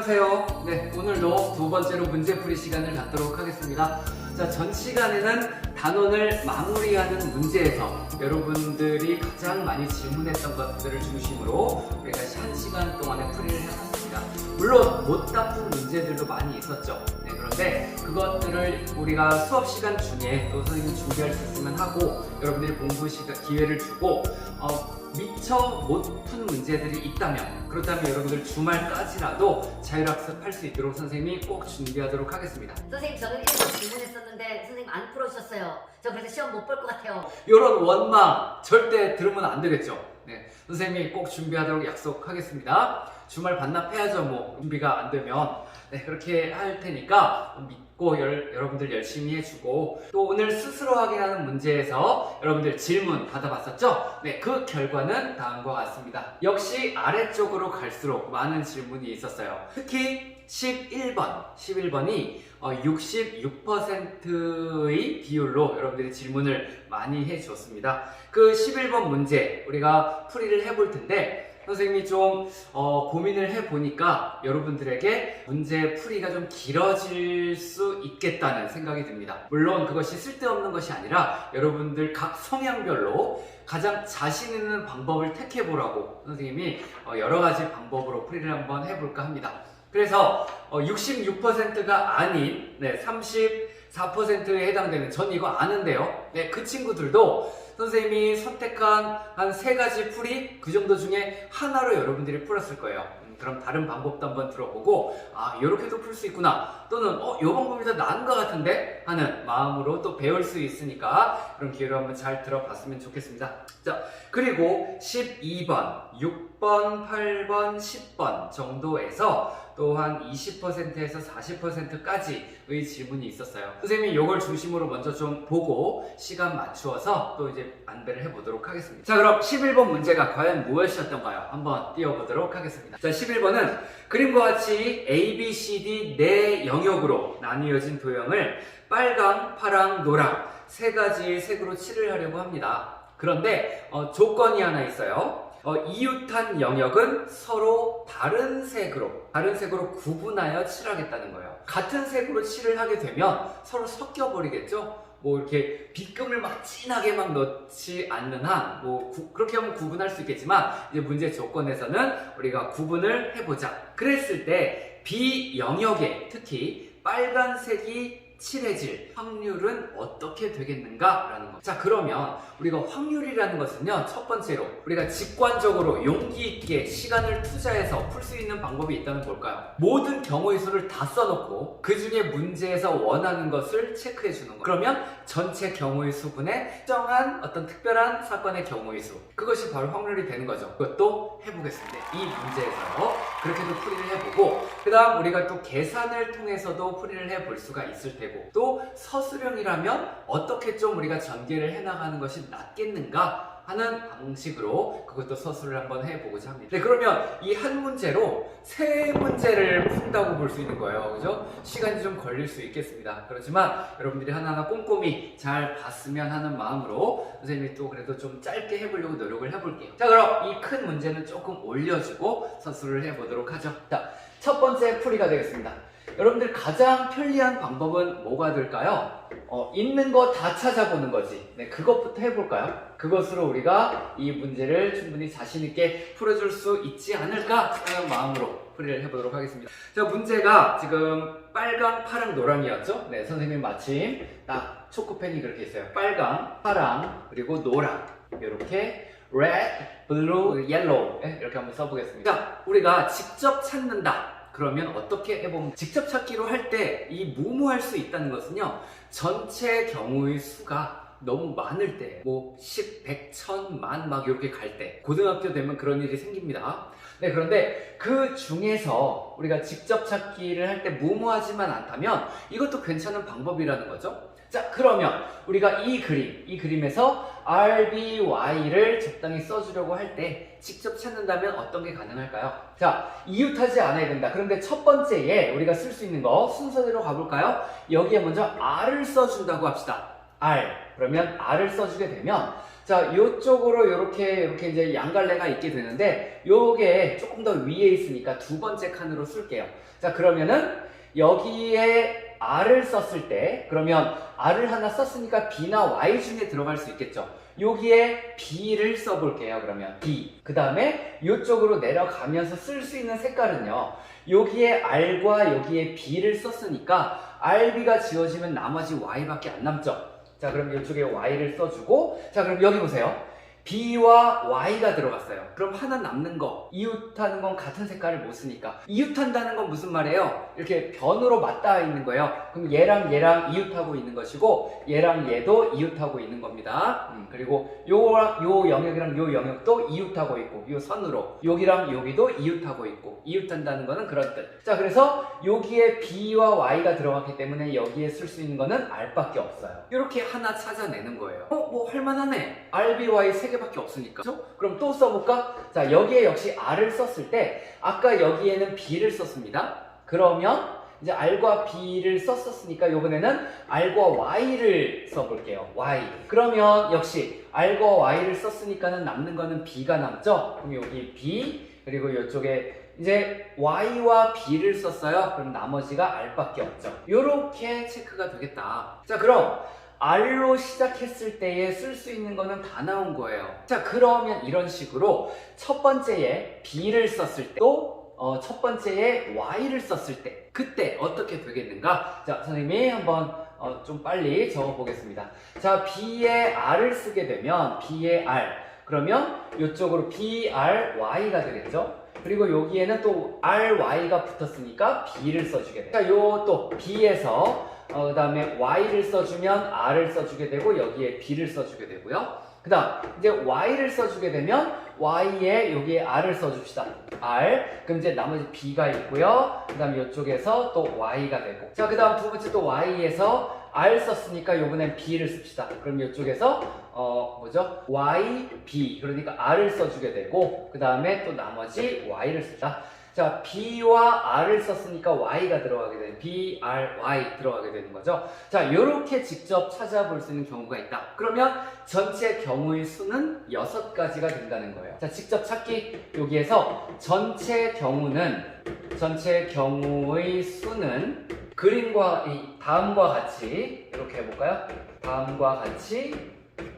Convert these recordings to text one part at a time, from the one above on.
안녕하세요. 네, 오늘도 두 번째로 문제풀이 시간을 갖도록 하겠습니다. 자, 전 시간에는 단원을 마무리하는 문제에서 여러분들이 가장 많이 질문했던 것들을 중심으로 우리가 한 시간 동안의 풀이를 해봤습니다. 물론 못 다 푼 문제들도 많이 있었죠. 네, 그런데 그것들을 우리가 수업 시간 중에 또 선생님이 준비할 수 있으면 하고 여러분들이 공부 시간 기회를 주고 미처 못 푼 문제들이 있다면, 그렇다면 여러분들 주말까지라도 자율학습할 수 있도록 선생님이 꼭 준비하도록 하겠습니다. 선생님, 저는 1번 질문했었는데 선생님 안 풀어주셨어요. 저 그래서 시험 못 볼 것 같아요. 이런 원망 절대 들으면 안 되겠죠. 네, 선생님이 꼭 준비하도록 약속하겠습니다. 주말 반납해야죠. 뭐 준비가 안 되면. 네, 그렇게 할 테니까 믿고 여러분들 열심히 해주고, 또 오늘 스스로 확인하는 문제에서 여러분들 질문 받아봤었죠? 네, 그 결과는 다음과 같습니다. 역시 아래쪽으로 갈수록 많은 질문이 있었어요. 특히 11번이 66%의 비율로 여러분들이 질문을 많이 해주었습니다. 그 11번 문제 우리가 풀이를 해볼 텐데, 선생님이 좀 고민을 해보니까 여러분들에게 문제 풀이가 좀 길어질 수 있겠다는 생각이 듭니다. 물론 그것이 쓸데없는 것이 아니라 여러분들 각 성향별로 가장 자신 있는 방법을 택해보라고 선생님이 여러 가지 방법으로 풀이를 한번 해볼까 합니다. 그래서 66%가 아닌 34%에 해당되는, 전 이거 아는데요. 네, 그 친구들도 선생님이 선택한 한 3가지 풀이, 그 정도 중에 하나로 여러분들이 풀었을 거예요. 그럼 다른 방법도 한번 들어보고, 아, 요렇게도 풀 수 있구나, 또는 요 방법이 더 나은 것 같은데 하는 마음으로 또 배울 수 있으니까 그런 기회로 한번 잘 들어봤으면 좋겠습니다. 자, 그리고 12번, 6번, 8번, 10번 정도에서 또 한 20%에서 40%까지의 질문이 있었어요. 선생님이 이걸 중심으로 먼저 좀 보고 시간 맞추어서 또 이제 안배를 해보도록 하겠습니다. 자, 그럼 11번 문제가 과연 무엇이었던가요? 한번 띄워보도록 하겠습니다. 자, 11번은 그림과 같이 A, B, C, D 네 영역으로 나뉘어진 도형을 빨강, 파랑, 노랑 3가지의 색으로 칠을 하려고 합니다. 그런데 조건이 하나 있어요. 이웃한 영역은 서로 다른 색으로 구분하여 칠하겠다는 거예요. 같은 색으로 칠을 하게 되면 서로 섞여버리겠죠? 뭐 이렇게 빗금을 막 진하게 막 넣지 않는 한, 그렇게 하면 구분할 수 있겠지만, 이제 문제 조건에서는 우리가 구분을 해보자. 그랬을 때 B 영역에 특히 빨간색이 칠해질 확률은 어떻게 되겠는가? 라는 거. 자, 그러면 우리가 확률이라는 것은요, 첫 번째로 우리가 직관적으로 용기 있게 시간을 투자해서 풀 수 있는 방법이 있다면 뭘까요? 모든 경우의 수를 다 써놓고 그 중에 문제에서 원하는 것을 체크해 주는 거예요. 그러면 전체 경우의 수분의 특정한 어떤 특별한 사건의 경우의 수, 그것이 바로 확률이 되는 거죠. 그것도 해보겠습니다. 이 문제에서 그렇게도 풀이를 해보고, 그 다음 우리가 또 계산을 통해서도 풀이를 해볼 수가 있을 테고, 또 서술형이라면 어떻게 좀 우리가 전개를 해나가는 것이 낫겠는가 하는 방식으로 그것도 서술을 한번 해보고자 합니다. 네, 그러면 이 한 문제로 3문제를 푼다고 볼 수 있는 거예요. 그죠? 시간이 좀 걸릴 수 있겠습니다. 그렇지만 여러분들이 하나하나 꼼꼼히 잘 봤으면 하는 마음으로 선생님이 또 그래도 좀 짧게 해보려고 노력을 해볼게요. 자, 그럼 이 큰 문제는 조금 올려주고 서술을 해보도록 하죠. 자, 첫 번째 풀이가 되겠습니다. 여러분들 가장 편리한 방법은 뭐가 될까요? 있는 거 다 찾아보는 거지. 네, 그것부터 해볼까요? 그것으로 우리가 이 문제를 충분히 자신있게 풀어줄 수 있지 않을까 하는 마음으로 풀이를 해보도록 하겠습니다. 자, 문제가 지금 빨강, 파랑, 노랑이었죠? 네, 선생님 마침 딱 초코펜이 그렇게 있어요. 빨강, 파랑, 그리고 노랑. 이렇게 red, blue, yellow 이렇게 한번 써보겠습니다. 자, 우리가 직접 찾는다. 그러면 어떻게 해보면, 직접 찾기로 할 때 이 무모할 수 있다는 것은요, 전체 경우의 수가 너무 많을 때, 10, 100, 1000, 만 막 이렇게 갈 때, 고등학교 되면 그런 일이 생깁니다. 네, 그런데 그 중에서 우리가 직접 찾기를 할 때 무모하지만 않다면 이것도 괜찮은 방법이라는 거죠. 자, 그러면 우리가 이 그림에서 R, B, Y를 적당히 써주려고 할 때 직접 찾는다면 어떤 게 가능할까요? 자, 이웃하지 않아야 된다. 그런데 첫 번째에 우리가 쓸 수 있는 거 순서대로 가볼까요? 여기에 먼저 R을 써준다고 합시다. R. 그러면 R을 써주게 되면 자, 요쪽으로 이렇게 이제 양갈래가 있게 되는데, 요게 조금 더 위에 있으니까 두 번째 칸으로 쓸게요. 자, 그러면은 여기에 R을 썼을 때, 그러면 R을 하나 썼으니까 B나 Y 중에 들어갈 수 있겠죠. 여기에 B를 써볼게요. 그러면 B. 그 다음에 이쪽으로 내려가면서 쓸 수 있는 색깔은요. 여기에 R과 여기에 B를 썼으니까 RB가 지워지면 나머지 Y밖에 안 남죠. 자, 그럼 이쪽에 Y를 써주고, 자, 그럼 여기 보세요. B와 Y가 들어갔어요. 그럼 하나 남는 거, 이웃하는 건 같은 색깔을 못 쓰니까. 이웃한다는 건 무슨 말이에요? 이렇게 변으로 맞닿아 있는 거예요. 그럼 얘랑 이웃하고 있는 것이고, 얘랑 얘도 이웃하고 있는 겁니다. 그리고 요 영역이랑 요 영역도 이웃하고 있고, 요 선으로. 여기랑 여기도 이웃하고 있고, 이웃한다는 거는 그런 뜻. 자, 그래서 여기에 B와 Y가 들어갔기 때문에 여기에 쓸 수 있는 거는 R밖에 없어요. 이렇게 하나 찾아내는 거예요. 뭐 할만하네. R, B, Y 세 개밖에 없으니까. 그렇죠? 그럼 또 써볼까? 자, 여기에 역시 R을 썼을 때 아까 여기에는 B를 썼습니다. 그러면 이제 R과 B를 썼었으니까 이번에는 R과 Y를 써볼게요. Y. 그러면 역시 R과 Y를 썼으니까는 남는 거는 B가 남죠? 그럼 여기 B, 그리고 이쪽에 이제 Y와 B를 썼어요. 그럼 나머지가 R밖에 없죠. 요렇게 체크가 되겠다. 자, 그럼 R로 시작했을 때에 쓸 수 있는 거는 다 나온 거예요. 자, 그러면 이런 식으로 첫 번째에 B를 썼을 때 또 첫 번째에 Y를 썼을 때 그때 어떻게 되겠는가? 자, 선생님이 한번 좀 빨리 적어 보겠습니다. 자, B에 R을 쓰게 되면 B에 R, 그러면 이쪽으로 BRY가 되겠죠? 그리고 여기에는 또 RY가 붙었으니까 B를 써주게 돼요. 자, 요 또 B에서 그 다음에 Y를 써주면 R을 써주게 되고 여기에 B를 써주게 되고요. 그 다음 이제 Y를 써주게 되면 Y에 여기에 R을 써줍시다. R. 그럼 이제 나머지 B가 있고요. 그 다음 이쪽에서 또 Y가 되고. 자, 그 다음 두 번째 또 Y에서 R 썼으니까 요번엔 B를 씁시다. 그럼 이쪽에서 뭐죠? Y, B. 그러니까 R을 써주게 되고 그 다음에 또 나머지 Y를 씁시다. 자, B와 R을 썼으니까 Y가 들어가게 되는 B, R, Y 들어가게 되는 거죠. 자, 이렇게 직접 찾아볼 수 있는 경우가 있다. 그러면 전체 경우의 수는 6가지가 된다는 거예요. 자, 직접 찾기 여기에서 전체 경우의 수는 그림과 이 다음과 같이 이렇게 해볼까요? 다음과 같이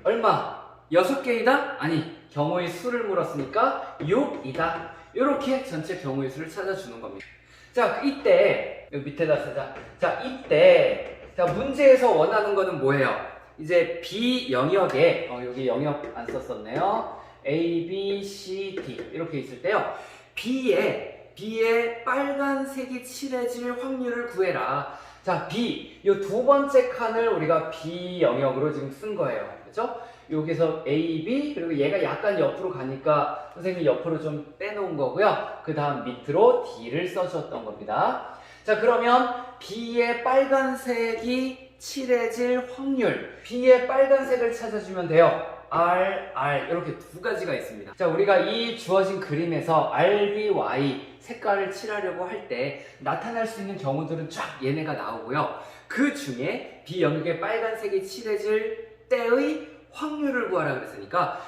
얼마? 6개이다? 아니, 경우의 수를 물었으니까 6이다. 이렇게 전체 경우의 수를 찾아주는 겁니다. 자, 이때 여기 밑에다 쓰자. 자, 이때 자, 문제에서 원하는 거는 뭐예요? 이제 B 영역에 여기 영역 안 썼었네요. A, B, C, D 이렇게 있을 때요. B에 빨간색이 칠해질 확률을 구해라. 자, B 이 두 번째 칸을 우리가 B 영역으로 지금 쓴 거예요. 그렇죠? 여기서 A, B 그리고 얘가 약간 옆으로 가니까 선생님이 옆으로 좀 빼놓은 거고요. 그 다음 밑으로 D를 써주었던 겁니다. 자, 그러면 B의 빨간색이 칠해질 확률, B의 빨간색을 찾아주면 돼요. R 이렇게 두 가지가 있습니다. 자, 우리가 이 주어진 그림에서 R, B, Y 색깔을 칠하려고 할 때 나타날 수 있는 경우들은 쫙 얘네가 나오고요. 그 중에 B 영역에 빨간색이 칠해질 때의 확률을 구하라 그랬으니까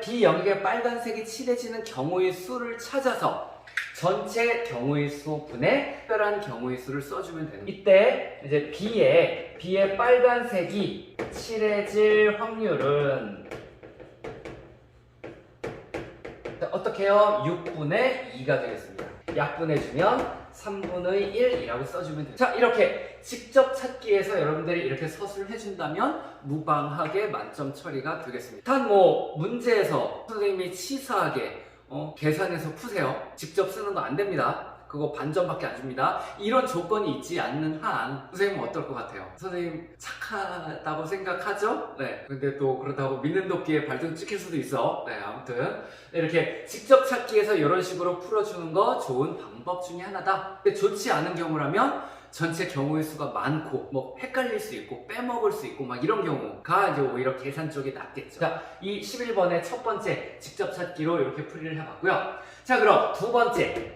B 영역에 빨간색이 칠해지는 경우의 수를 찾아서 전체 경우의 수 분의 특별한 경우의 수를 써주면 되는 거예요. 이때 이제 B에 빨간색이 칠해질 확률은 어떻게 해요? 6분의 2가 되겠습니다. 약분해주면 3분의 1이라고 써주면 돼요. 자, 이렇게 직접 찾기에서 여러분들이 이렇게 서술을 해준다면 무방하게 만점 처리가 되겠습니다. 단 문제에서 선생님이 치사하게 계산해서 푸세요. 직접 쓰는 거 안 됩니다. 그거 반점밖에 안 줍니다. 이런 조건이 있지 않는 한 선생님은 어떨 것 같아요? 선생님 착하다고 생각하죠? 네. 근데 또 그렇다고 믿는 도끼에 발등 찍힐 수도 있어. 네, 아무튼 이렇게 직접 찾기에서 이런 식으로 풀어주는 거 좋은 방법 중에 하나다. 근데 좋지 않은 경우라면 전체 경우의 수가 많고 헷갈릴 수 있고 빼먹을 수 있고 막 이런 경우가 이제 오히려 계산 쪽이 낫겠죠. 자, 이 11번의 첫 번째 직접 찾기로 이렇게 풀이를 해봤고요. 자, 그럼 두 번째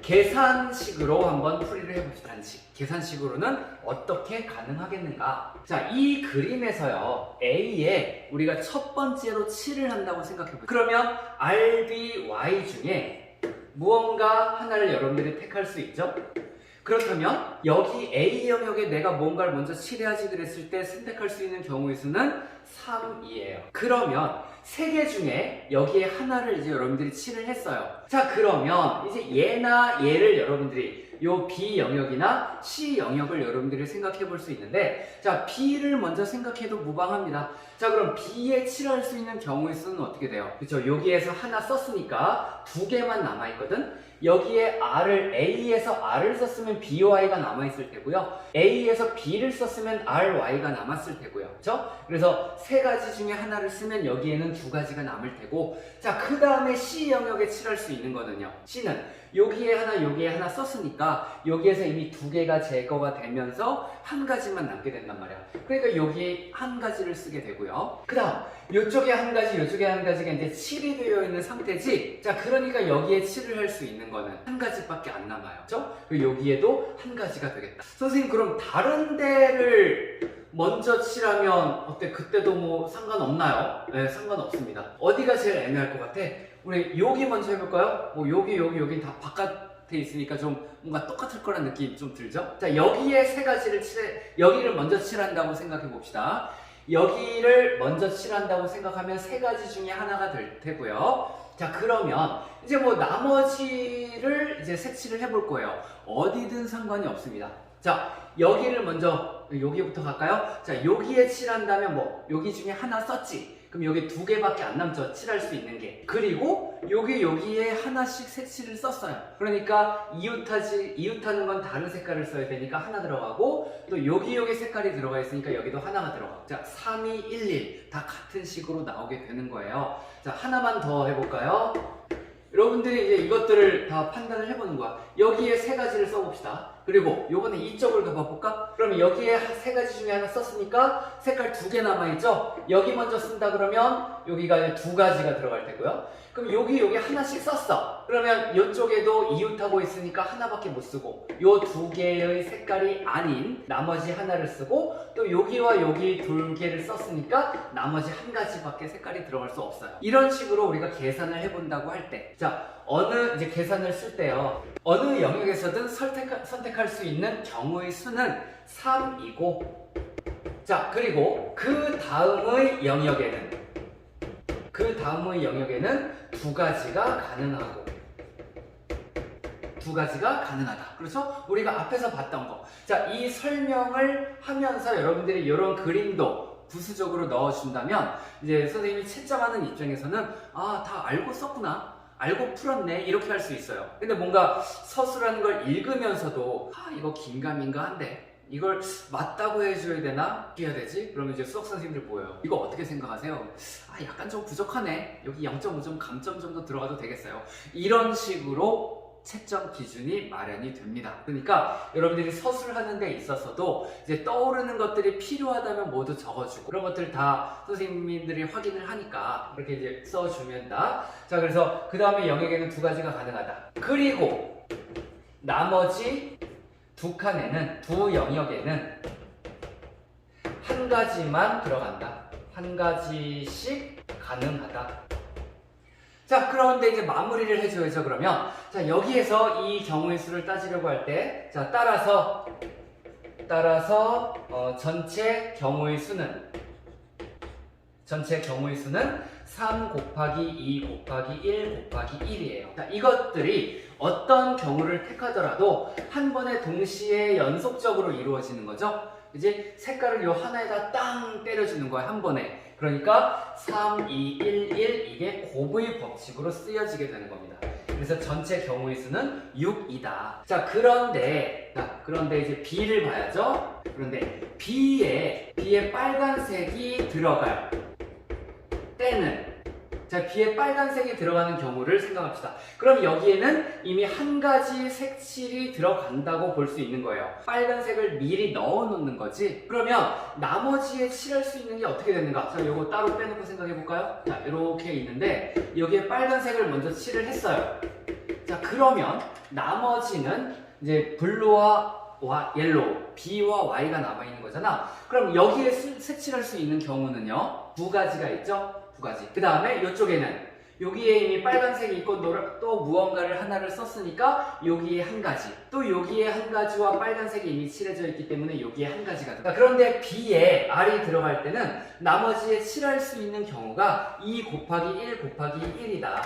계산식으로 한번 풀이를 해봅시다. 단식. 계산식으로는 어떻게 가능하겠는가? 자, 이 그림에서요, A에 우리가 첫 번째로 7을 한다고 생각해보세요. 그러면 R, B, Y 중에 무언가 하나를 여러분들이 택할 수 있죠? 그렇다면 여기 A 영역에 내가 뭔가를 먼저 칠해야지 그랬을 때 선택할 수 있는 경우의 수는 3이에요. 그러면 세 개 중에 여기에 하나를 이제 여러분들이 칠을 했어요. 자, 그러면 이제 얘나 얘를 여러분들이 요 B 영역이나 C 영역을 여러분들이 생각해 볼 수 있는데, 자, B를 먼저 생각해도 무방합니다. 자, 그럼 B에 칠할 수 있는 경우의 수는 어떻게 돼요? 그쵸? 여기에서 하나 썼으니까 두 개만 남아있거든? 여기에 A에서 R을 썼으면 BY가 남아있을 테고요. A에서 B를 썼으면 RY가 남았을 테고요. 그쵸? 그래서 세 가지 중에 하나를 쓰면 여기에는 두 가지가 남을 테고, 자, 그 다음에 C 영역에 칠할 수 있는 거는요. C는 여기에 하나, 여기에 하나 썼으니까 여기에서 이미 두 개가 제거가 되면서 한 가지만 남게 된단 말이야. 그러니까 여기에 한 가지를 쓰게 되고요. 그 다음, 이쪽에 한 가지, 이쪽에 한 가지가 이제 7이 되어 있는 상태지. 자, 그러니까 여기에 7을 할 수 있는 거는 한 가지밖에 안 남아요. 그렇죠? 그리고 여기에도 한 가지가 되겠다. 선생님, 그럼 다른 데를 먼저 칠하면 어때? 그때도 뭐 상관없나요? 네, 상관없습니다. 어디가 제일 애매할 것 같아? 우리 여기 먼저 해볼까요? 뭐 여기 다 바깥에 있으니까 좀 뭔가 똑같을 거란 느낌 좀 들죠? 자, 여기에 세 가지를 여기를 먼저 칠한다고 생각해 봅시다. 여기를 먼저 칠한다고 생각하면 세 가지 중에 하나가 될 테고요. 자, 그러면 이제 뭐 나머지를 이제 색칠을 해볼 거예요. 어디든 상관이 없습니다. 자, 여기를 먼저 여기부터 갈까요? 자, 여기에 칠한다면 뭐 여기 중에 하나 썼지? 그럼 여기 두 개밖에 안 남죠. 칠할 수 있는 게. 그리고 여기에 하나씩 색칠을 썼어요. 그러니까 이웃하는 건 다른 색깔을 써야 되니까 하나 들어가고, 또 여기 색깔이 들어가 있으니까 여기도 하나가 들어가고. 자, 3, 2, 1, 1 다 같은 식으로 나오게 되는 거예요. 자, 하나만 더 해볼까요? 여러분들이 이제 이것들을 다 판단을 해보는 거야. 여기에 세 가지를 써봅시다. 그리고 요번에 이쪽을 가봐볼까? 그럼 여기에 세 가지 중에 하나 썼으니까 색깔 두 개 남아있죠? 여기 먼저 쓴다 그러면 여기가 이제 두 가지가 들어갈 테고요. 그럼 여기 하나씩 썼어. 그러면 이쪽에도 이웃하고 있으니까 하나밖에 못 쓰고, 요 두 개의 색깔이 아닌 나머지 하나를 쓰고, 또 여기와 여기 두 개를 썼으니까 나머지 한 가지밖에 색깔이 들어갈 수 없어요. 이런 식으로 우리가 계산을 해본다고 할 때, 자, 이제 계산을 쓸 때요, 어느 영역에서든 선택할 수 있는 경우의 수는 3이고, 자, 그리고 그 다음의 영역에는 두 가지가 가능하고, 두 가지가 가능하다. 그렇죠? 우리가 앞에서 봤던 거. 자, 이 설명을 하면서 여러분들이 이런 그림도 부수적으로 넣어준다면, 이제 선생님이 채점하는 입장에서는 다 알고 썼구나, 알고 풀었네, 이렇게 할 수 있어요. 근데 뭔가 서술하는 걸 읽으면서도 이거 긴가민가 한데 이걸 맞다고 해줘야 되나? 어떻게 해야 되지? 그러면 이제 수학 선생님들 보여요. 이거 어떻게 생각하세요? 약간 좀 부족하네. 여기 0.5점 감점 정도 들어가도 되겠어요. 이런 식으로 채점 기준이 마련이 됩니다. 그러니까 여러분들이 서술하는 데 있어서도 이제 떠오르는 것들이 필요하다면 모두 적어주고, 그런 것들 다 선생님들이 확인을 하니까 그렇게 이제 써주면다. 자, 그래서 그 다음에 영역에는 두 가지가 가능하다. 그리고 나머지 두 영역에는 한 가지만 들어간다. 한 가지씩 가능하다. 자, 그런데 이제 마무리를 해줘야죠. 그러면 자, 여기에서 이 경우의 수를 따지려고 할 때, 자, 따라서 전체 경우의 수는 3 곱하기 2 곱하기 1 곱하기 1이에요. 자, 이것들이 어떤 경우를 택하더라도 한 번에 동시에 연속적으로 이루어지는 거죠. 이제 색깔을 요 하나에다 땅 때려주는 거야, 한 번에. 그러니까 3, 2, 1, 1 이게 곱의 법칙으로 쓰여지게 되는 겁니다. 그래서 전체 경우의 수는 6이다. 자, 그런데 이제 B를 봐야죠. 그런데 B에 빨간색이 들어갈 때는, 자, B에 빨간색이 들어가는 경우를 생각합시다. 그럼 여기에는 이미 한 가지 색칠이 들어간다고 볼 수 있는 거예요. 빨간색을 미리 넣어 놓는 거지. 그러면 나머지에 칠할 수 있는 게 어떻게 되는가? 자, 요거 따로 빼놓고 생각해 볼까요? 자, 이렇게 있는데 여기에 빨간색을 먼저 칠을 했어요. 자, 자, 그러면 나머지는 이제 블루와 옐로우, B와 Y가 남아있는 거잖아. 그럼 여기에 색칠할 수 있는 경우는요, 두 가지가 있죠? 두 가지. 그 다음에 이쪽에는 여기에 이미 빨간색이 있고 또 무언가를 하나를 썼으니까 여기에 한 가지, 또 여기에 한 가지와 빨간색이 이미 칠해져 있기 때문에 여기에 한 가지가 들어가. 그런데 B에 R이 들어갈 때는 나머지에 칠할 수 있는 경우가 2 곱하기 1 곱하기 1이다.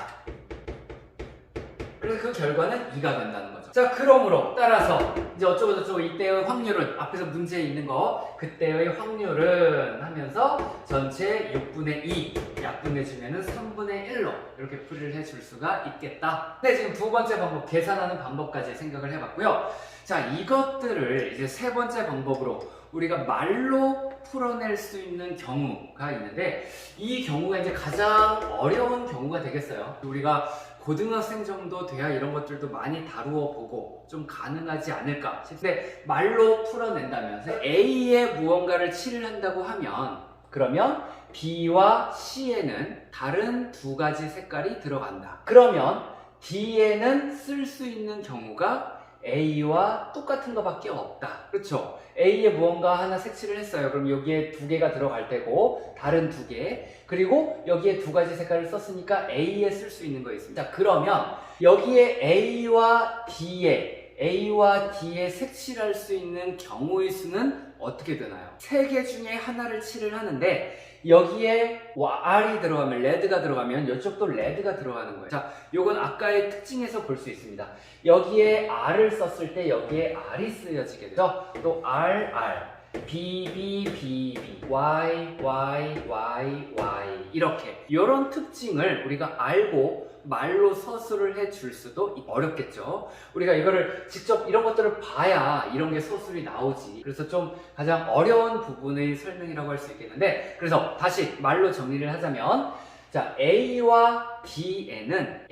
그래서 그 결과는 2가 된다는 거죠. 자, 그러므로 따라서 이제 어쩌고저쩌고 이때의 확률은, 앞에서 문제에 있는 거 그때의 확률은 하면서 전체 6분의 2 약분해주면은 3분의 1로 이렇게 풀이를 해줄 수가 있겠다. 근데 지금 두 번째 방법, 계산하는 방법까지 생각을 해봤고요. 자, 이것들을 이제 세 번째 방법으로 우리가 말로 풀어낼 수 있는 경우가 있는데, 이 경우가 이제 가장 어려운 경우가 되겠어요. 우리가 고등학생 정도 돼야 이런 것들도 많이 다루어 보고 좀 가능하지 않을까 싶은데, 말로 풀어낸다면 A에 무언가를 칠을 한다고 하면, 그러면 B와 C에는 다른 두 가지 색깔이 들어간다. 그러면 D에는 쓸 수 있는 경우가 A와 똑같은 것밖에 없다. 그렇죠? A에 무언가 하나 색칠을 했어요. 그럼 여기에 두 개가 들어갈 테고, 다른 두 개. 그리고 여기에 두 가지 색깔을 썼으니까 A에 쓸 수 있는 거 있습니다. 자, 그러면 여기에 A와 D에 색칠할 수 있는 경우의 수는 어떻게 되나요? 세 개 중에 하나를 칠을 하는데, 여기에 R이 들어가면, 레드가 들어가면 이쪽도 레드가 들어가는 거예요. 자, 요건 아까의 특징에서 볼 수 있습니다. 여기에 R을 썼을 때 여기에 R이 쓰여지게 되죠. 또 R, B, B, B, B, Y, Y, Y, Y 이렇게 이런 특징을 우리가 알고 말로 서술을 해줄 수도 어렵겠죠. 우리가 이거를 직접 이런 것들을 봐야 이런 게 서술이 나오지. 그래서 좀 가장 어려운 부분의 설명이라고 할 수 있겠는데, 그래서 다시 말로 정리를 하자면, 자, A와 D에는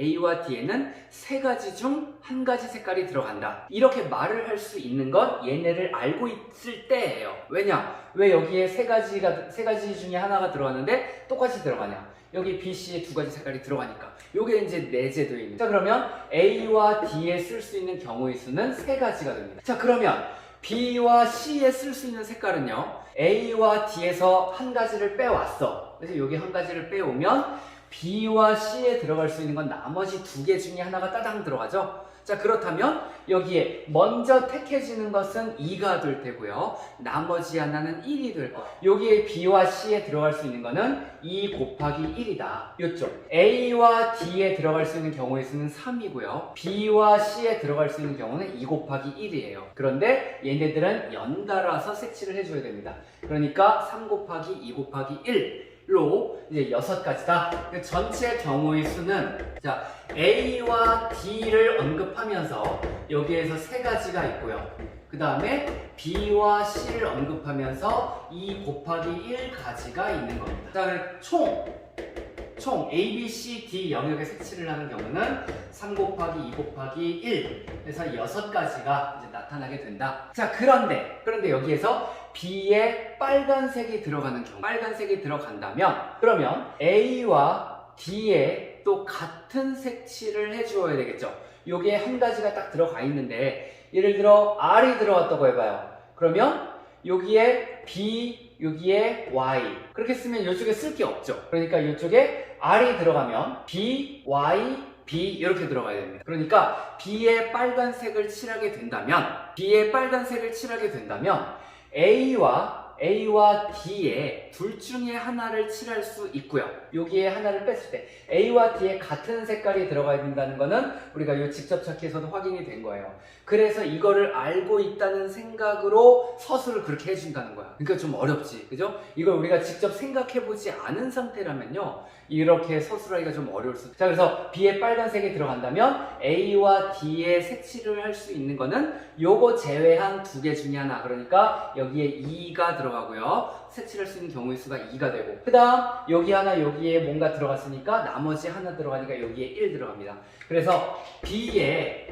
세 가지 중 한 가지 색깔이 들어간다. 이렇게 말을 할 수 있는 건 얘네를 알고 있을 때예요. 왜 여기에 세 가지 중에 하나가 들어갔는데 똑같이 들어가냐? 여기 B, C에 두 가지 색깔이 들어가니까. 요게 이제 내재되어 있는. 자, 그러면 A와 D에 쓸 수 있는 경우의 수는 세 가지가 됩니다. 자, 그러면 B와 C에 쓸 수 있는 색깔은요, A와 D에서 한 가지를 빼왔어. 그래서 여기 한 가지를 빼오면 B와 C에 들어갈 수 있는 건 나머지 두 개 중에 하나가 따당 들어가죠. 자, 그렇다면 여기에 먼저 택해지는 것은 2가 될 테고요, 나머지 하나는 1이 될 거예요. 여기에 B와 C에 들어갈 수 있는 거는 2 곱하기 1이다. 이쪽 A와 D에 들어갈 수 있는 경우의 수는 3이고요, B와 C에 들어갈 수 있는 경우는 2 곱하기 1이에요. 그런데 얘네들은 연달아서 색칠을 해줘야 됩니다. 그러니까 3 곱하기 2 곱하기 1로 이제 6가지다. 전체 경우의 수는, 자, A와 D를 언급하면서 여기에서 세 가지가 있고요, 그 다음에 B와 C를 언급하면서 2 곱하기 1가지가 있는 겁니다. 자, 총 A, B, C, D 영역에 색칠을 하는 경우는 3 곱하기 2 곱하기 1 해서 6가지가 이제 나타나게 된다. 자, 그런데 여기에서 B에 빨간색이 들어가는 경우, 빨간색이 들어간다면, 그러면 A와 D에 또 같은 색칠을 해주어야 되겠죠. 여기에 한 가지가 딱 들어가 있는데, 예를 들어 R이 들어왔다고 해봐요. 그러면 여기에 B, 여기에 Y, 그렇게 쓰면 이쪽에 쓸 게 없죠. 그러니까 이쪽에 R이 들어가면 B, Y, B 이렇게 들어가야 됩니다. 그러니까 B에 빨간색을 칠하게 된다면 A와 D에 둘 중에 하나를 칠할 수 있고요, 여기에 하나를 뺐을 때 A와 D에 같은 색깔이 들어가야 된다는 거는 우리가 이 직접 찾기에서도 확인이 된 거예요. 그래서 이거를 알고 있다는 생각으로 서술을 그렇게 해준다는 거야. 그러니까 좀 어렵지, 그죠? 이걸 우리가 직접 생각해보지 않은 상태라면요, 이렇게 서술하기가 좀 어려울 수. 자, 그래서 B에 빨간색이 들어간다면 A와 D에 색칠을 할 수 있는 거는 요거 제외한 두 개 중에 하나. 그러니까 여기에 2가 들어가고요, 색칠할 수 있는 경우의 수가 2가 되고, 그 다음 여기 하나, 여기에 뭔가 들어갔으니까 나머지 하나 들어가니까 여기에 1 들어갑니다. 그래서 B에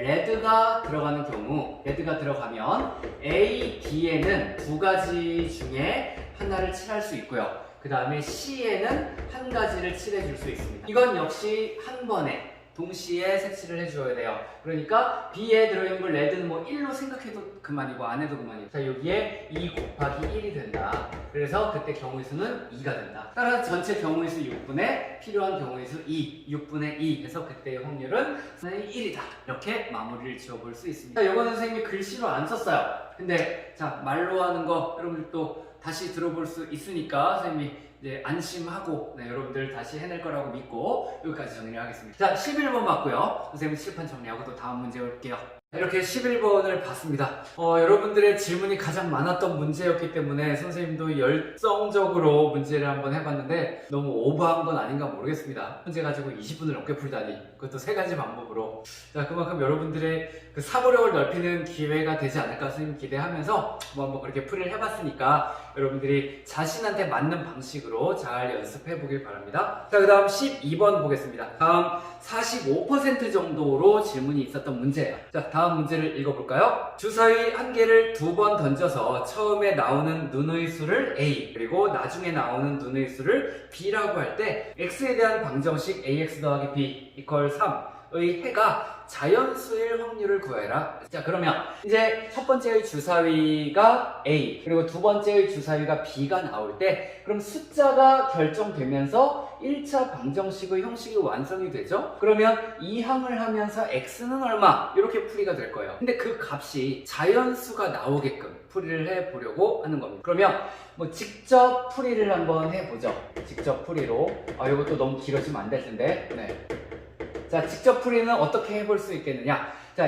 레드가 들어가는 경우, 레드가 들어가면 A, D에는 두 가지 중에 하나를 칠할 수 있고요, 그 다음에 C에는 한 가지를 칠해줄 수 있습니다. 이건 역시 한 번에 동시에 색칠을 해줘야 돼요. 그러니까 B에 들어있는 걸 레드는 뭐 1로 생각해도 그만이고 안 해도 그만이고, 자 여기에 2 곱하기 1이 된다. 그래서 그때 경우의 수는 2가 된다. 따라서 전체 경우의 수 6분의 필요한 경우의 수 2, 6분의 2 해서 그때의 확률은 1이다. 이렇게 마무리를 지어볼 수 있습니다. 자, 이거는 선생님이 글씨로 안 썼어요. 근데 자 말로 하는 거 여러분들 또 다시 들어볼 수 있으니까 선생님이 이제 안심하고 여러분들 다시 해낼 거라고 믿고 여기까지 정리를 하겠습니다. 자 11번 맞고요. 선생님 칠판 정리하고 또 다음 문제 올게요. 이렇게 11번을 봤습니다. 여러분들의 질문이 가장 많았던 문제였기 때문에 선생님도 열정적으로 문제를 한번 해봤는데 너무 오버한 건 아닌가 모르겠습니다. 문제 가지고 20분을 넘게 풀다니, 그것도 3가지 방법으로. 자, 그만큼 여러분들의 그 사고력을 넓히는 기회가 되지 않을까 선생님 기대하면서 한번 그렇게 풀이를 해봤으니까 여러분들이 자신한테 맞는 방식으로 잘 연습해 보길 바랍니다. 자, 그 다음 12번 보겠습니다. 다음 45% 정도로 질문이 있었던 문제예요. 자, 다음 문제를 읽어볼까요? 주사위 한 개를 2번 던져서 처음에 나오는 눈의 수를 A, 그리고 나중에 나오는 눈의 수를 B라고 할 때 X에 대한 방정식 AX 더하기 B 이퀄 3의 해가 자연수일 확률을 구해라. 자, 그러면 이제 첫 번째의 주사위가 A, 그리고 두 번째의 주사위가 B가 나올 때 그럼 숫자가 결정되면서 1차 방정식의 형식이 완성이 되죠? 그러면 이 항을 하면서 X는 얼마? 이렇게 풀이가 될 거예요. 근데 그 값이 자연수가 나오게끔 풀이를 해보려고 하는 겁니다. 그러면 뭐 직접 풀이를 한번 해보죠. 직접 풀이로. 이것도 너무 길어지면 안 될 텐데. 네. 자, 직접 풀이는 어떻게 해볼 수 있겠느냐? 자,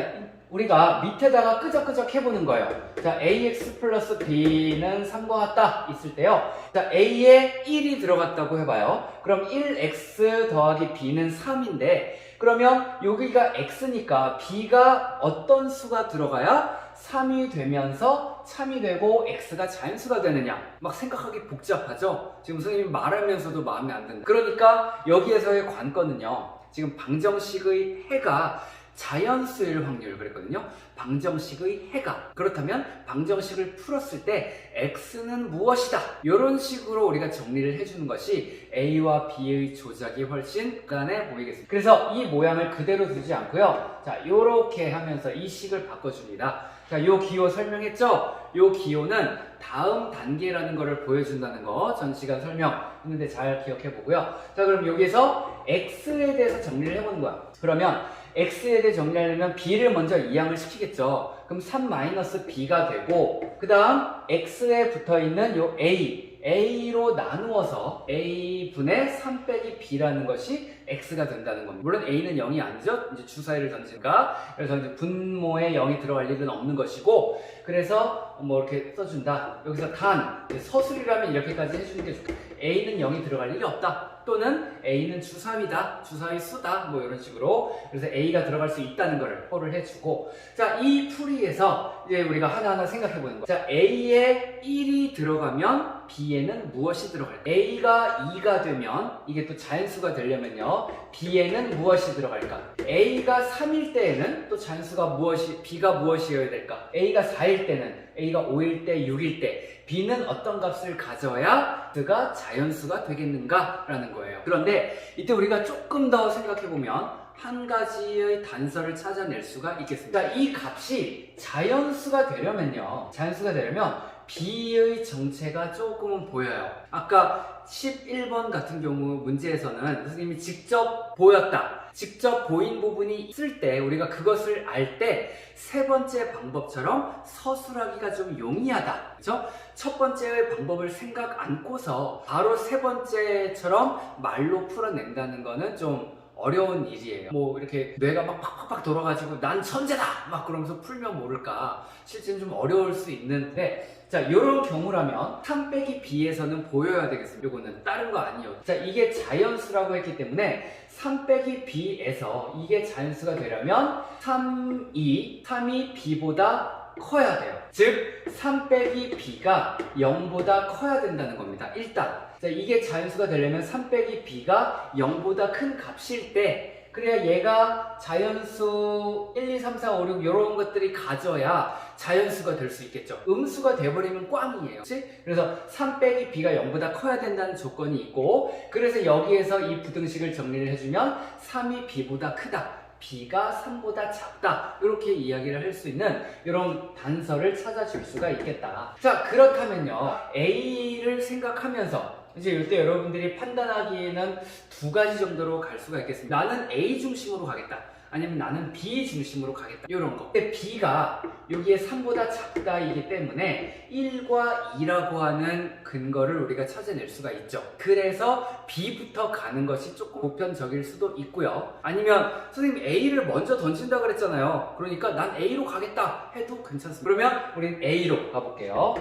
우리가 밑에다가 끄적끄적 해보는 거예요. 자, ax 플러스 b는 3과 같다 있을 때요. 자, a에 1이 들어갔다고 해봐요. 그럼 1x 더하기 b는 3인데 그러면 여기가 x니까 b가 어떤 수가 들어가야 3이 되면서 참이 되고 x가 자연수가 되느냐? 막 생각하기 복잡하죠? 지금 선생님이 말하면서도 마음에 안 든다. 그러니까 여기에서의 관건은요. 지금 방정식의 해가 자연수일 확률 그랬거든요. 방정식의 해가. 그렇다면 방정식을 풀었을 때 x는 무엇이다. 이런 식으로 우리가 정리를 해주는 것이 a와 b의 조작이 훨씬 간단해 보이겠습니다. 그래서 이 모양을 그대로 두지 않고요. 자, 요렇게 하면서 이 식을 바꿔줍니다. 자, 요 기호 설명했죠? 요 기호는 다음 단계라는 것을 보여준다는 거 전 시간 설명했는데 잘 기억해 보고요. 자, 그럼 여기에서 x에 대해서 정리를 해보는 거야. 그러면 x에 대해 정리하려면 b를 먼저 이항을 시키겠죠. 그럼 3-b가 되고 그 다음 x에 붙어있는 요 a로 나누어서 a분의 3 빼기 b라는 것이 x가 된다는 겁니다. 물론 a는 0이 아니죠. 이제 주사위를 던지니까. 그래서 이제 분모에 0이 들어갈 일은 없는 것이고, 그래서 뭐 이렇게 써준다. 여기서 단 서술이라면 이렇게까지 해주는 게 좋다. a는 0이 들어갈 일이 없다. 또는 a는 주사위다, 주사위 수다, 뭐 이런 식으로. 그래서 a가 들어갈 수 있다는 것을 표를 해주고, 자, 이 풀이에서 이제 우리가 하나하나 생각해보는 거예요. 자, a에 1이 들어가면 b에는 무엇이 들어갈까? a가 2가 되면 이게 또 자연수가 되려면요, b에는 무엇이 들어갈까? a가 3일 때에는 또 자연수가 b가 무엇이어야 될까? a가 4일 때는, a가 5일 때, 6일 때 b는 어떤 값을 가져야 그가 자연수가 되겠는가? 라는 거예요. 그런데 이때 우리가 조금 더 생각해보면 한 가지의 단서를 찾아낼 수가 있겠습니다. 이 값이 자연수가 되려면 b의 정체가 조금은 보여요. 아까 11번 같은 경우 문제에서는 선생님이 직접 보였다. 직접 보인 부분이 있을 때 우리가 그것을 알 때 세 번째 방법처럼 서술하기가 좀 용이하다. 그렇죠? 첫 번째의 방법을 생각 않고서 바로 세 번째처럼 말로 풀어낸다는 거는 좀 어려운 일이에요. 뭐 이렇게 뇌가 막 팍팍팍 돌아가지고 난 천재다! 막 그러면서 풀면 모를까. 실제는 좀 어려울 수 있는데, 자, 이런 경우라면 3 빼기 b에서는 보여야 되겠습니다. 요거는 다른 거 아니에요. 자, 이게 자연수라고 했기 때문에 3 빼기 b에서 이게 자연수가 되려면 3이 b보다 커야 돼요. 즉 3 빼기 b가 0보다 커야 된다는 겁니다. 일단 자, 이게 자연수가 되려면 3 빼기 b가 0보다 큰 값일 때 그래야 얘가 자연수 1, 2, 3, 4, 5, 6 이런 것들이 가져야 자연수가 될 수 있겠죠. 음수가 돼버리면 꽝이에요. 그치? 그래서 3 빼기 b가 0보다 커야 된다는 조건이 있고, 그래서 여기에서 이 부등식을 정리를 해주면 3이 b보다 크다, b가 3보다 작다, 이렇게 이야기를 할 수 있는 이런 단서를 찾아줄 수가 있겠다. 자, 그렇다면요, A를 생각하면서 이제 이때 여러분들이 판단하기에는 두 가지 정도로 갈 수가 있겠습니다. 나는 A 중심으로 가겠다, 아니면 나는 B 중심으로 가겠다, 이런 거. 근데 B가 여기에 3보다 작다이기 때문에 1과 2라고 하는 근거를 우리가 찾아낼 수가 있죠. 그래서 B부터 가는 것이 조금 보편적일 수도 있고요. 아니면 선생님 A를 먼저 던진다 그랬잖아요. 그러니까 난 A로 가겠다 해도 괜찮습니다. 그러면 우린 A로 가볼게요.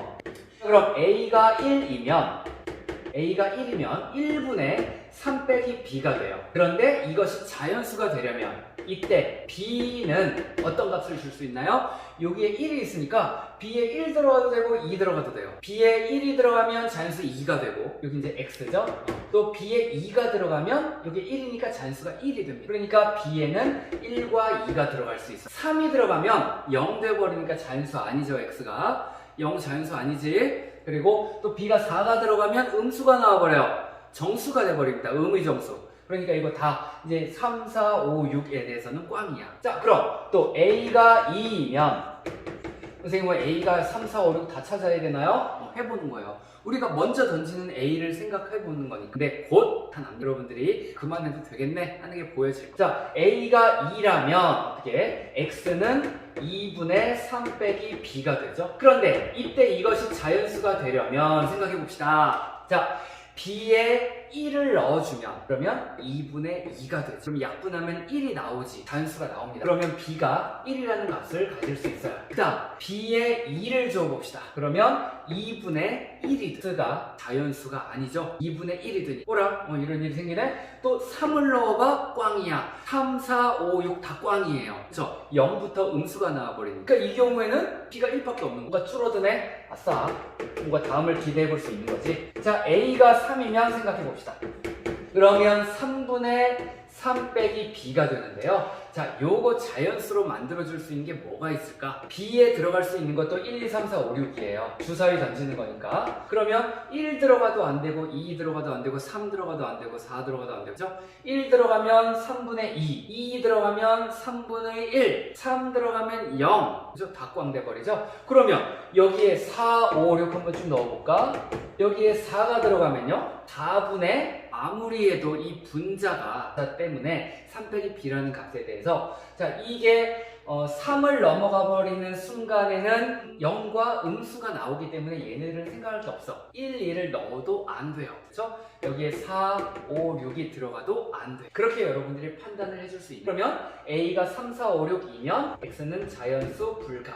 그럼 A가 1이면 1분의 3 빼기 b가 돼요. 그런데 이것이 자연수가 되려면 이때 b는 어떤 값을 줄 수 있나요? 여기에 1이 있으니까 b에 1 들어가도 되고 2 들어가도 돼요. b에 1이 들어가면 자연수 2가 되고, 여기 이제 x죠. 또 b에 2가 들어가면 여기 1이니까 자연수가 1이 됩니다. 그러니까 b에는 1과 2가 들어갈 수 있어요. 3이 들어가면 0 돼버리니까 자연수 아니죠. x가 0 자연수 아니지. 그리고 또 b가 4가 들어가면 음수가 나와버려요. 정수가 돼버립니다. 음의 정수. 그러니까 이거 다 이제 3, 4, 5, 6에 대해서는 꽝이야. 자, 그럼 또 A가 2이면 선생님 뭐 A가 3, 4, 5, 6 다 찾아야 되나요? 해보는 거예요. 우리가 먼저 던지는 A를 생각해보는 거니까. 근데 곧 여러분들이 그만해도 되겠네 하는 게 보여질 거예요. 자, A가 2라면 어떻게? X는 2분의 3 빼기 B가 되죠. 그런데 이때 이것이 자연수가 되려면 생각해봅시다. 자, B에 1을 넣어주면 그러면 2분의 2가 되죠. 그럼 약분하면 1이 나오지, 자연수가 나옵니다. 그러면 B가 1이라는 값을 가질 수 있어요. 그 다음 B에 2를 줘봅시다. 그러면 2분의 1이 X가 자연수가 아니죠. 2분의 1이 되니 뭐라? 이런 일이 생기네? 또 3을 넣어봐? 꽝이야. 3, 4, 5, 6 다 꽝이에요. 그쵸? 0부터 음수가 나와버리니까. 그러니까 이 경우에는 B가 1밖에 없는 거. 뭔가 줄어드네? 아싸. 뭔가 다음을 기대해 볼 수 있는 거지. 자, A가 3이면 생각해 봅시다. 그러면 3분의 3 빼기 B가 되는데요. 자, 요거 자연수로 만들어줄 수 있는 게 뭐가 있을까? B에 들어갈 수 있는 것도 1, 2, 3, 4, 5, 6이에요. 주사위 던지는 거니까. 그러면 1 들어가도 안 되고, 2 들어가도 안 되고, 3 들어가도 안 되고, 4 들어가도 안 되고, 그죠? 1 들어가면 3분의 2, 2 들어가면 3분의 1, 3 들어가면 0, 그죠? 다 꽝 돼버리죠? 그러면 여기에 4, 5, 6 한번 쭉 넣어볼까? 여기에 4가 들어가면요, 4분의 아무리 해도 이 분자가 때문에 3 빼기 b라는 값에 대해서, 자, 이게 3을 넘어가 버리는 순간에는 0과 음수가 나오기 때문에 얘네를 생각할 게 없어. 1, 2를 넣어도 안 돼요. 그렇죠? 여기에 4, 5, 6이 들어가도 안 돼. 그렇게 여러분들이 판단을 해줄 수 있는. 그러면 A가 3, 4, 5, 6이면 X는 자연수 불가.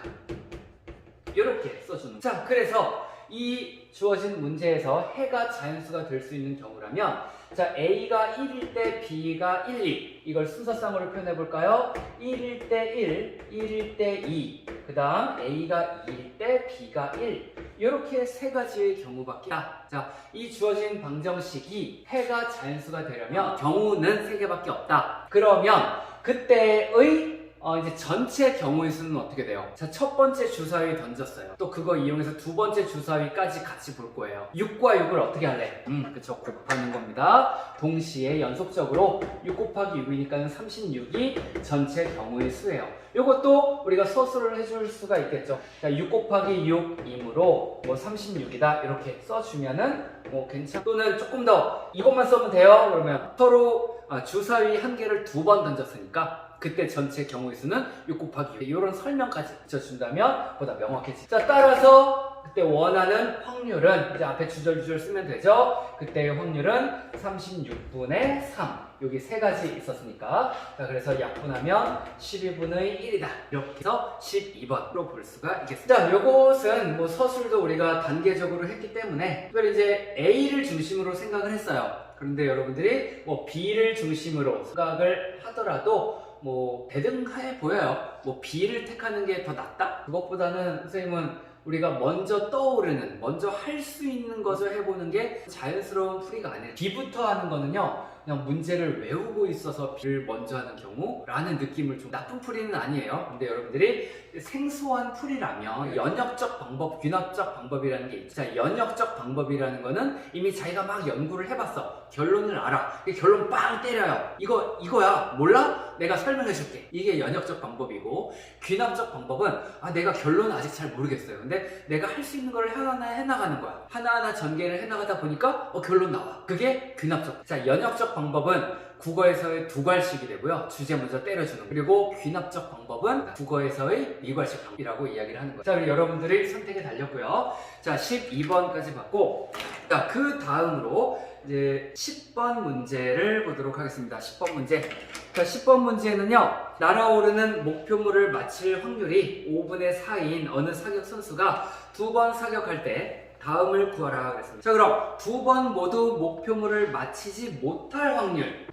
이렇게 써주는. 자, 그래서 이 주어진 문제에서 해가 자연수가 될 수 있는 경우라면, 자, A가 1일 때 B가 1, 2, 이걸 순서쌍으로 표현해 볼까요? 1일 때 1, 1일 때 2, 그 다음 A가 2일 때 B가 1, 이렇게 세 가지의 경우밖에. 자, 이 주어진 방정식이 해가 자연수가 되려면 경우는 세 개밖에 없다. 그러면 그때의 이제 전체 경우의 수는 어떻게 돼요? 자, 첫 번째 주사위 던졌어요. 또 그거 이용해서 두 번째 주사위까지 같이 볼 거예요. 6과 6을 어떻게 할래? 그쵸, 곱하는 겁니다. 동시에 연속적으로 6 곱하기 6이니까 36이 전체 경우의 수예요. 이것도 우리가 서술을 해줄 수가 있겠죠. 자, 6 곱하기 6이므로 뭐 36이다 이렇게 써주면은 뭐 괜찮. 또는 조금 더 이것만 써면 돼요. 그러면 서로 주사위 한 개를 두 번 던졌으니까 그때 전체 경우의 수는 6 곱하기 6, 이런 설명까지 붙여준다면 보다 명확해지. 자, 따라서 그때 원하는 확률은 이제 앞에 주절주절 쓰면 되죠. 그때의 확률은 36분의 3. 여기 세 가지 있었으니까. 자, 그래서 약분하면 12분의 1이다. 이렇게 해서 12번으로 볼 수가 있겠습니다. 자, 요것은 뭐 서술도 우리가 단계적으로 했기 때문에 특별히 이제 A를 중심으로 생각을 했어요. 그런데 여러분들이 뭐 B를 중심으로 생각을 하더라도 뭐 대등해 보여요. 뭐 B를 택하는 게 더 낫다? 그것보다는 선생님은 우리가 먼저 떠오르는, 먼저 할 수 있는 것을 해보는 게 자연스러운 풀이가 아니에요. B부터 하는 거는요, 그냥 문제를 외우고 있어서 B를 먼저 하는 경우라는 느낌을 좀 나쁜 풀이는 아니에요. 근데 여러분들이 생소한 풀이라면 연역적 방법, 귀납적 방법이라는 게 있죠. 자, 연역적 방법이라는 거는 이미 자기가 막 연구를 해봤어. 결론을 알아. 결론 빵 때려요. 이거야. 몰라? 내가 설명해 줄게. 이게 연역적 방법이고, 귀납적 방법은 내가 결론은 아직 잘 모르겠어요. 근데 내가 할 수 있는 걸 하나하나 해나가는 거야. 하나하나 전개를 해나가다 보니까 결론 나와. 그게 귀납적. 자, 연역적 방법은 국어에서의 두괄식이 되고요. 주제 먼저 때려주는 거. 그리고 귀납적 방법은 국어에서의 이괄식 방법이라고 이야기를 하는 거예요. 자, 그리고 여러분들이 선택에 달렸고요. 자, 12번까지 봤고, 자, 그 다음으로 이제 10번 문제를 보도록 하겠습니다. 10번 문제. 자, 10번 문제는요, 날아오르는 목표물을 맞힐 확률이 5분의 4인 어느 사격 선수가 2번 사격할 때 다음을 구하라 그랬습니다. 자, 그럼 2번 모두 목표물을 맞히지 못할 확률.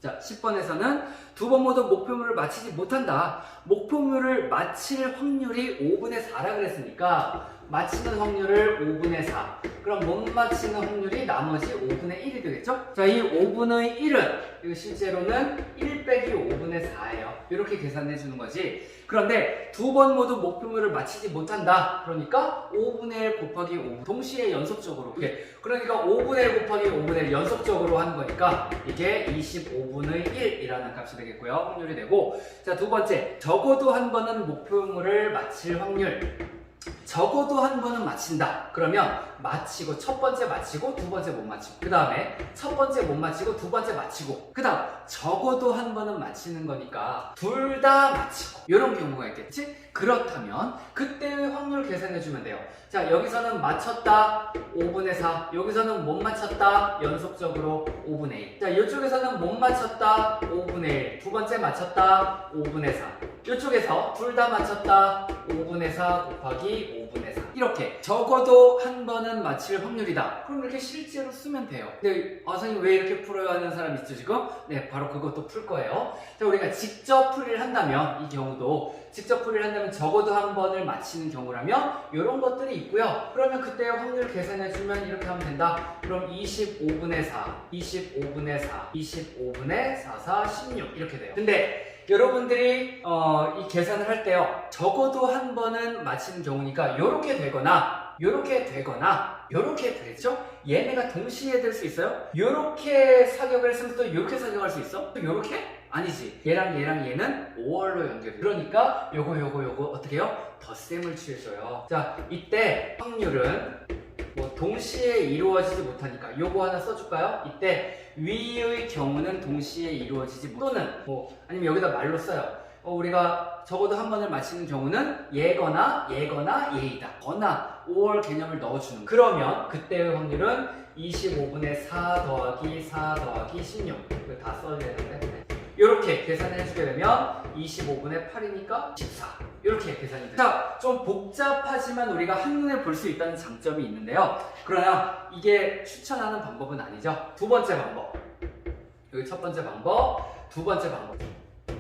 자, 10번에서는 2번 모두 목표물을 맞히지 못한다. 목표물을 맞힐 확률이 5분의 4라 그랬으니까 맞히는 확률을 5분의 4. 그럼 못 맞히는 확률이 나머지 5분의 1이 되겠죠? 자, 이 5분의 1은 이거 실제로는 1 빼기 5분의 4예요. 이렇게 계산해 주는 거지. 그런데 2번 모두 목표물을 맞히지 못한다. 그러니까 5분의 1 곱하기 5. 동시에 연속적으로. 그러니까 5분의 1 곱하기 5분의 1 연속적으로 하는 거니까 이게 25분의 1이라는 값이 되겠고요. 확률이 되고. 자, 두 번째. 적어도 한 번은 목표물을 맞힐 확률. 적어도 한 번은 맞힌다. 그러면 맞히고, 첫 번째 맞히고, 두 번째 못 맞히고, 그 다음에 첫 번째 못 맞히고, 두 번째 맞히고, 그 다음 적어도 한 번은 맞히는 거니까 둘 다 맞히고, 이런 경우가 있겠지? 그렇다면 그때의 확률 계산해주면 돼요. 자, 여기서는 맞췄다 5분의 4, 여기서는 못 맞췄다 연속적으로 5분의 1. 자, 이쪽에서는 못 맞췄다 5분의 1, 두 번째 맞췄다 5분의 4, 이쪽에서 둘 다 맞췄다 5분의 4 곱하기 5분의 4. 이렇게 적어도 한 번은 맞힐 확률이다. 그럼 이렇게 실제로 쓰면 돼요. 근데 선생님 왜 이렇게 풀어야 하는 사람 있죠 지금? 네, 바로 그것도 풀 거예요. 자, 우리가 직접 풀이를 한다면, 이 경우도 직접 풀이를 한다면 적어도 한 번을 맞히는 경우라면 이런 것들이 있고요. 그러면 그때 확률 계산해주면 이렇게 하면 된다. 그럼 25분의 4, 25분의 4, 25분의 4, 4, 16 이렇게 돼요. 근데 여러분들이 이 계산을 할 때요, 적어도 한 번은 맞히는 경우니까 이렇게 되거나 이렇게 되거나 이렇게 되죠? 얘네가 동시에 될 수 있어요? 이렇게 사격을 했으면 또 이렇게 사격할 수 있어? 또 이렇게? 아니지. 얘랑 얘는 5월로 연결이. 그러니까 요거 어떻게 해요? 덧셈을 취해줘요. 자, 이때 확률은 동시에 이루어지지 못하니까 요거 하나 써줄까요? 이때 위의 경우는 동시에 이루어지지 못, 또는 아니면 여기다 말로 써요. 우리가 적어도 한 번을 맞히는 경우는 얘거나 얘이다. 거나 5월 개념을 넣어주는 거예요. 그러면 그때의 확률은 25분의 4 더하기 4 더하기 16. 이거 다 써야 되는데. 이렇게 계산을 해주게 되면 25분의 8이니까 14. 이렇게 계산이 돼요. 자, 좀 복잡하지만 우리가 한눈에 볼 수 있다는 장점이 있는데요. 그러나 이게 추천하는 방법은 아니죠. 두 번째 방법. 여기 첫 번째 방법, 두 번째 방법.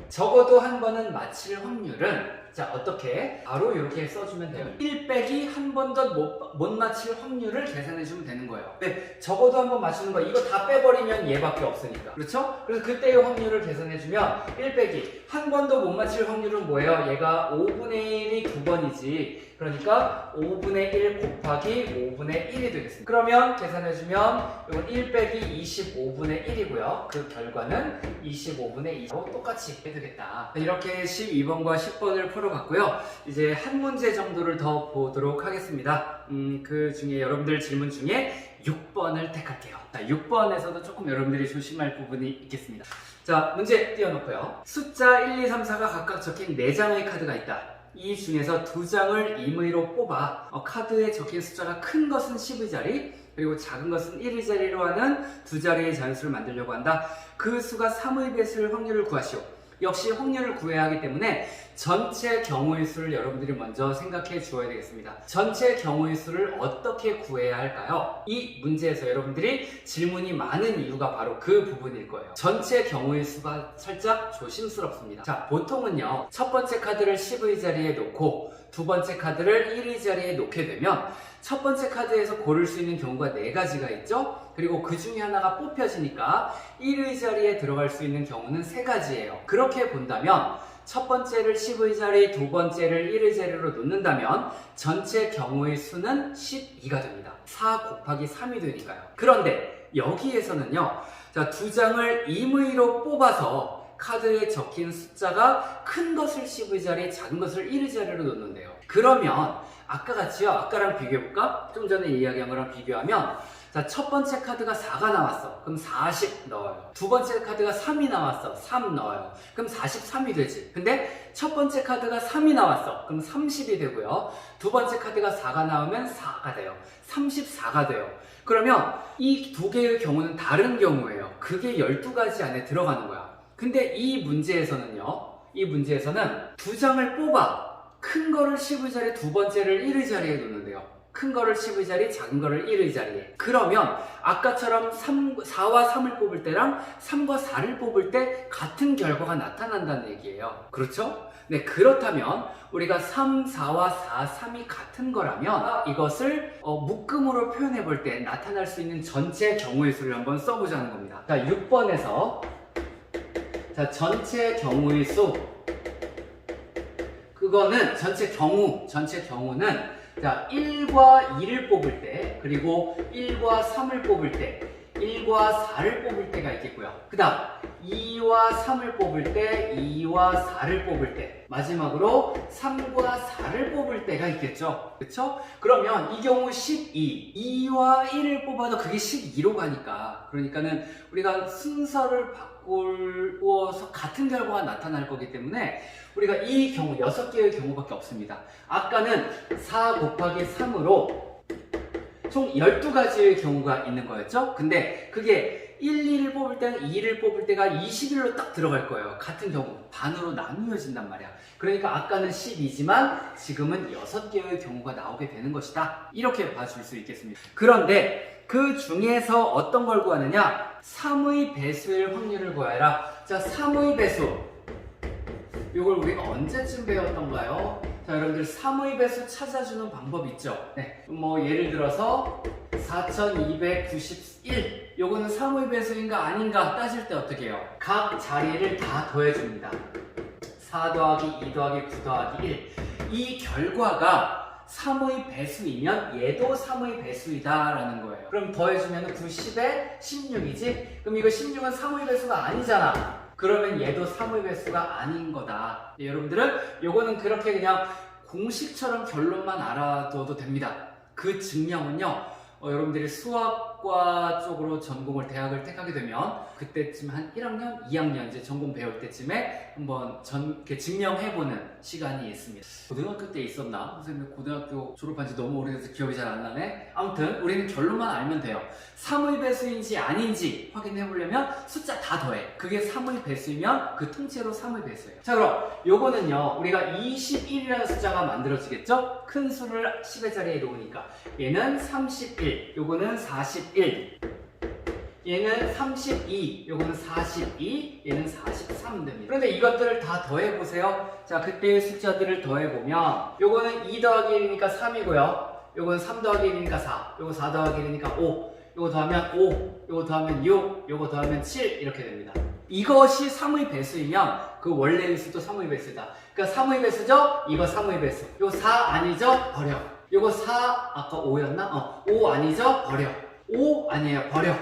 적어도 한 번은 맞힐 확률은, 자, 어떻게? 바로 이렇게 써주면 돼요. 1 빼기 한 번 더 못 맞힐 확률을 계산해주면 되는 거예요. 네, 적어도 한 번 맞추는 거, 이거 다 빼버리면 얘밖에 없으니까. 그렇죠? 그래서 그때의 확률을 계산해주면 1 빼기 한 번도 못 맞힐 확률은 뭐예요? 얘가 5분의 1이 두 번이지. 그러니까 5분의 1 곱하기 5분의 1이 되겠습니다. 그러면 계산해주면 이건 1 빼기 25분의 1이고요. 그 결과는 25분의 2로 똑같이 되겠다. 이렇게 12번과 10번을 풀어봤고요. 이제 한 문제 정도를 더 보도록 하겠습니다. 그 중에 여러분들 질문 중에 6번을 택할게요. 자, 6번에서도 조금 여러분들이 조심할 부분이 있겠습니다. 자, 문제 띄워놓고요. 숫자 1, 2, 3, 4가 각각 적힌 4장의 카드가 있다. 이 중에서 2장을 임의로 뽑아 카드에 적힌 숫자가 큰 것은 10의 자리, 그리고 작은 것은 1의 자리로 하는 두 자리의 자연수를 만들려고 한다. 그 수가 3의 배수일 확률을 구하시오. 역시 확률을 구해야 하기 때문에 전체 경우의 수를 여러분들이 먼저 생각해 주어야 되겠습니다. 전체 경우의 수를 어떻게 구해야 할까요? 이 문제에서 여러분들이 질문이 많은 이유가 바로 그 부분일 거예요. 전체 경우의 수가 살짝 조심스럽습니다. 자, 보통은요, 첫 번째 카드를 10의 자리에 놓고 두 번째 카드를 1의 자리에 놓게 되면 첫 번째 카드에서 고를 수 있는 경우가 4가지가 있죠. 그리고 그 중에 하나가 뽑혀지니까 1의 자리에 들어갈 수 있는 경우는 3가지예요. 그렇게 본다면 첫 번째를 10의 자리, 두 번째를 1의 자리로 놓는다면 전체 경우의 수는 12가 됩니다. 4 곱하기 3이 되니까요. 그런데 여기에서는요, 자, 2장을 임의로 뽑아서 카드에 적힌 숫자가 큰 것을 10의 자리, 작은 것을 1의 자리로 놓는데요. 그러면 아까 같이요, 아까랑 비교해볼까? 좀 전에 이야기한 거랑 비교하면, 자, 첫 번째 카드가 4가 나왔어. 그럼 40 넣어요. 두 번째 카드가 3이 나왔어. 3 넣어요. 그럼 43이 되지. 근데 첫 번째 카드가 3이 나왔어. 그럼 30이 되고요. 두 번째 카드가 4가 나오면 4가 돼요. 34가 돼요. 그러면 이 두 개의 경우는 다른 경우예요. 그게 12가지 안에 들어가는 거야. 근데 이 문제에서는요, 이 문제에서는 2장을 뽑아 큰 거를 10의 자리, 두 번째를 1의 자리에 놓는데요. 큰 거를 10의 자리, 작은 거를 1의 자리에. 그러면 아까처럼 4와 3을 뽑을 때랑 3과 4를 뽑을 때 같은 결과가 나타난다는 얘기예요. 그렇죠? 네, 그렇다면 우리가 3, 4와 4, 3이 같은 거라면 이것을 묶음으로 표현해 볼 때 나타날 수 있는 전체 경우의 수를 한번 써보자는 겁니다. 자, 6번에서 자, 전체 경우의 수, 그거는 전체 경우는 자, 1과 2를 뽑을 때, 그리고 1과 3을 뽑을 때, 1과 4를 뽑을 때가 있겠고요. 그 다음 2와 3을 뽑을 때, 2와 4를 뽑을 때, 마지막으로 3과 4를 뽑을 때가 있겠죠. 그쵸? 그러면 이 경우 12, 2와 1을 뽑아도 그게 12로 가니까, 그러니까는 우리가 순서를 바꾸어서 같은 결과가 나타날 거기 때문에 우리가 이 경우 6개의 경우밖에 없습니다. 아까는 4 곱하기 3으로 총 12가지의 경우가 있는 거였죠? 근데 그게 1, 2를 뽑을 때는 2를 뽑을 때가 21로 딱 들어갈 거예요. 같은 경우 반으로 나누어진단 말이야. 그러니까 아까는 12지만 지금은 6개의 경우가 나오게 되는 것이다. 이렇게 봐줄 수 있겠습니다. 그런데 그 중에서 어떤 걸 구하느냐? 3의 배수일 확률을 구하라. 자, 3의 배수, 이걸 우리가 언제쯤 배웠던가요? 자, 여러분들 3의 배수 찾아주는 방법 있죠? 네, 뭐 예를 들어서 4291, 요거는 3의 배수인가 아닌가 따질 때 어떻게 해요? 각 자리를 다 더해줍니다. 4 더하기 2 더하기 9 더하기 1. 이 결과가 3의 배수이면 얘도 3의 배수이다 라는 거예요. 그럼 더해주면 9, 10에 16이지? 그럼 이거 16은 3의 배수가 아니잖아. 그러면 얘도 3의 배수가 아닌 거다. 예, 여러분들은 요거는 그렇게 그냥 공식처럼 결론만 알아둬도 됩니다. 그 증명은요, 여러분들이 수학과 쪽으로 전공을 대학을 택하게 되면 그때쯤 한 1학년, 2학년 이제 전공 배울 때쯤에 한번 이렇게 증명해보는 시간이 있습니다. 고등학교 때 있었나? 선생님 고등학교 졸업한 지 너무 오래돼서 기억이 잘 안 나네. 아무튼 우리는 결론만 알면 돼요. 3의 배수인지 아닌지 확인해보려면 숫자 다 더해. 그게 3의 배수이면 그 통째로 3의 배수예요. 자, 그럼 요거는요, 우리가 21이라는 숫자가 만들어지겠죠? 큰 수를 10의 자리에 놓으니까 얘는 31, 요거는 41, 얘는 32, 요거는 42, 얘는 43 됩니다. 그런데 이것들을 다 더해보세요. 자, 그때의 숫자들을 더해보면 요거는 2 더하기 1이니까 3이고요. 요거는 3 더하기 1이니까 4, 요거 4 더하기 1이니까 5, 요거 더하면 5, 요거 더하면 6, 요거 더하면 7 이렇게 됩니다. 이것이 3의 배수이면 그 원래의 수도 3의 배수다. 그러니까 3의 배수죠? 이거 3의 배수. 요거 4 아니죠? 버려. 요거 4 아까 5였나? 5 아니죠? 버려. 5 아니에요. 버려.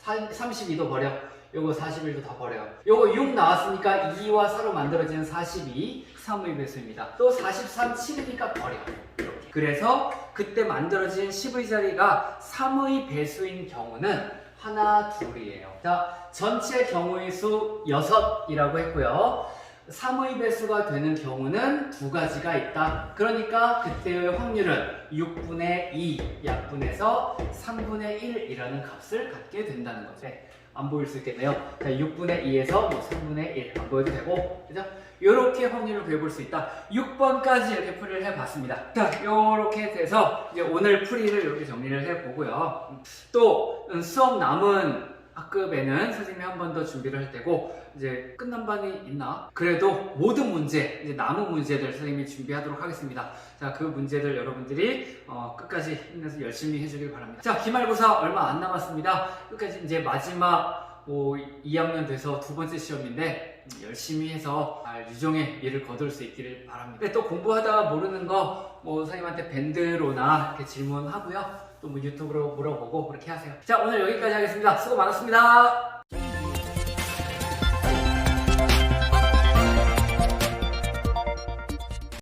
32도 버려. 요거 41도 다 버려요. 요거 6 나왔으니까 2와 4로 만들어지는 42, 3의 배수입니다. 또 43, 7이니까 버려. 이렇게. 그래서 그때 만들어진 10의 자리가 3의 배수인 경우는 하나, 둘이에요. 자, 전체 경우의 수 6이라고 했고요. 3의 배수가 되는 경우는 2가지가 있다. 그러니까 그때의 확률은 6분의 2 약분해서 3분의 1이라는 값을 갖게 된다는 거죠. 안 보일 수 있겠네요. 자, 6분의 2에서 뭐 3분의 1 안 보여도 되고, 그죠? 요렇게 확률을 구해볼 수 있다. 6번까지 이렇게 풀이를 해봤습니다. 자, 요렇게 돼서 이제 오늘 풀이를 이렇게 정리를 해보고요. 또 수업 남은 학급에는 선생님이 한 번 더 준비를 할 테고 이제 끝난 반이 있나? 그래도 모든 문제, 이제 남은 문제들 선생님이 준비하도록 하겠습니다. 자, 그 문제들 여러분들이 끝까지 힘내서 열심히 해주길 바랍니다. 자, 기말고사 얼마 안 남았습니다. 끝까지 이제 마지막 2학년 돼서 두 번째 시험인데 열심히 해서 잘 유종의 미를 거둘 수 있기를 바랍니다. 근데 또 공부하다가 모르는 거 선생님한테 밴드로나 이렇게 질문하고요. 또 유튜브로 물어보고 그렇게 하세요. 자, 오늘 여기까지 하겠습니다. 수고 많았습니다.